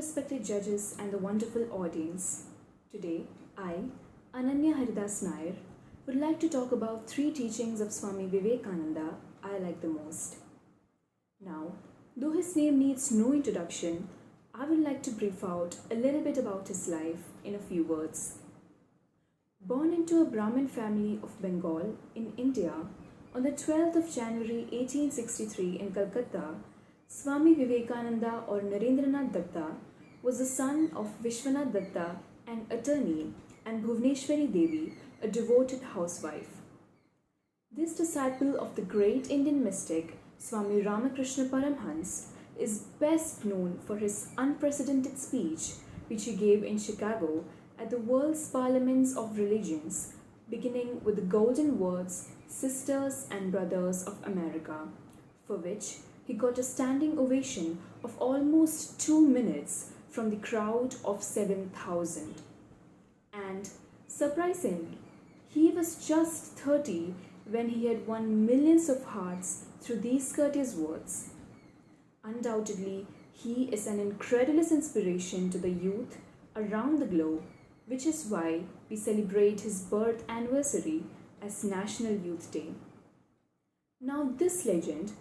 respected judges, and the wonderful audience. Today, I, Ananya Haridas Nair, would like to talk about three teachings of Swami Vivekananda I like the most. Now, though his name needs no introduction, I would like to brief out a little bit about his life in a few words. Born into a Brahmin family of Bengal in India on the 12th of January 1863 in Calcutta, Swami Vivekananda or Narendranath Datta was the son of Vishwanath Datta, an attorney, and Bhuvneshwari Devi, a devoted housewife. This disciple of the great Indian mystic Swami Ramakrishna Paramhans is best known for his unprecedented speech which he gave in Chicago at the World's Parliaments of Religions, beginning with the golden words, "Sisters and Brothers of America," for which he got a standing ovation of almost 2 minutes from the crowd of 7,000. And surprisingly, he was just 30 when he had won millions of hearts through these courteous words. Undoubtedly, he is an incredulous inspiration to the youth around the globe, which is why we celebrate his birth anniversary as National Youth Day. Now, this legend,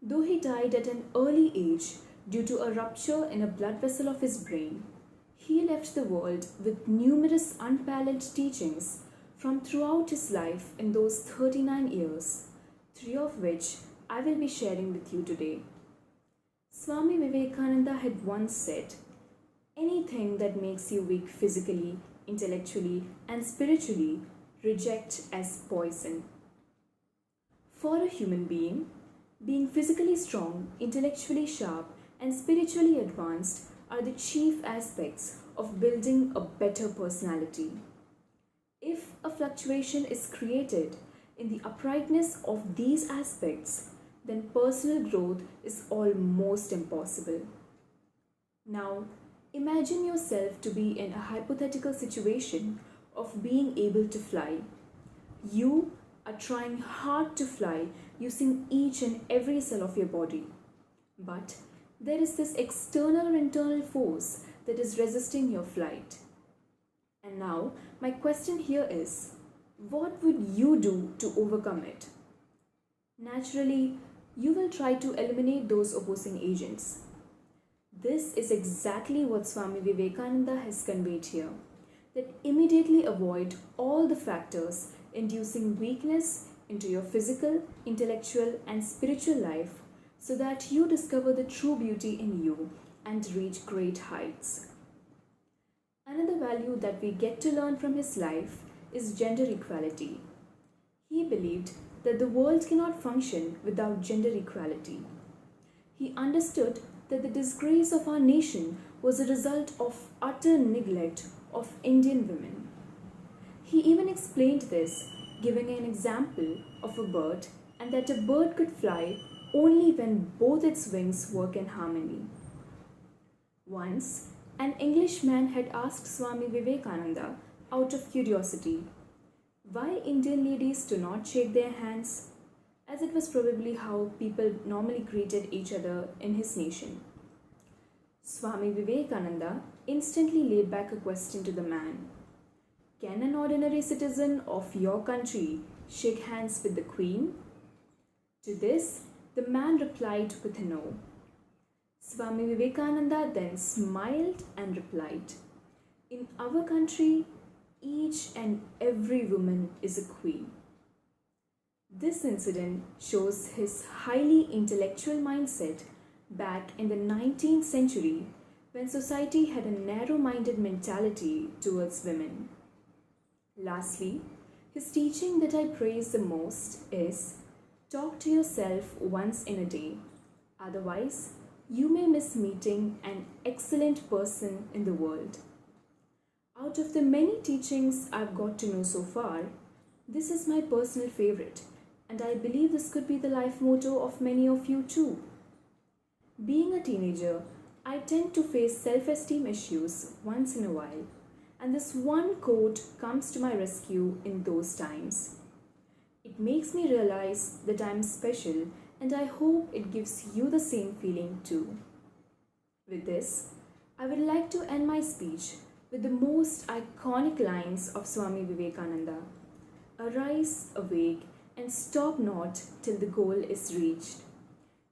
though he died at an early age due to a rupture in a blood vessel of his brain, he left the world with numerous unparalleled teachings from throughout his life in those 39 years, three of which I will be sharing with you today. Swami Vivekananda had once said, "Anything that makes you weak physically, intellectually, and spiritually, reject as poison." For a human being physically strong, intellectually sharp, and spiritually advanced are the chief aspects of building a better personality. If a fluctuation is created in the uprightness of these aspects, then personal growth is almost impossible. Now, imagine yourself to be in a hypothetical situation of being able to fly. You are trying hard to fly using each and every cell of your body. But there is this external or internal force that is resisting your flight. And now, my question here is, what would you do to overcome it? Naturally, you will try to eliminate those opposing agents. This is exactly what Swami Vivekananda has conveyed here, that immediately avoid all the factors inducing weakness into your physical, intellectual, and spiritual life so that you discover the true beauty in you and reach great heights. Another value that we get to learn from his life is gender equality. He believed that the world cannot function without gender equality. He understood that the disgrace of our nation was a result of utter neglect of Indian women. He even explained this, giving an example of a bird and that a bird could fly only when both its wings work in harmony. Once, an Englishman had asked Swami Vivekananda out of curiosity why Indian ladies do not shake their hands, as it was probably how people normally greeted each other in his nation. Swami Vivekananda instantly laid back a question to the man. Can an ordinary citizen of your country shake hands with the Queen? To this, the man replied with a no. Swami Vivekananda then smiled and replied, "In our country, each and every woman is a queen." This incident shows his highly intellectual mindset back in the 19th century when society had a narrow-minded mentality towards women. Lastly, his teaching that I praise the most is, talk to yourself once in a day. Otherwise, you may miss meeting an excellent person in the world. Out of the many teachings I've got to know so far, this is my personal favorite, and I believe this could be the life motto of many of you too. Being a teenager, I tend to face self-esteem issues once in a while, and this one quote comes to my rescue in those times. It makes me realize that I'm special, and I hope it gives you the same feeling too. With this, I would like to end my speech with the most iconic lines of Swami Vivekananda. Arise, awake, and stop not till the goal is reached.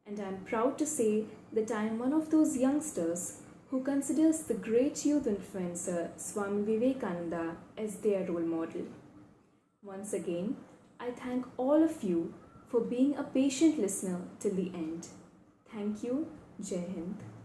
And I am proud to say that I am one of those youngsters who considers the great youth influencer Swami Vivekananda as their role model. Once again, I thank all of you for being a patient listener till the end. Thank you. Jai Hind.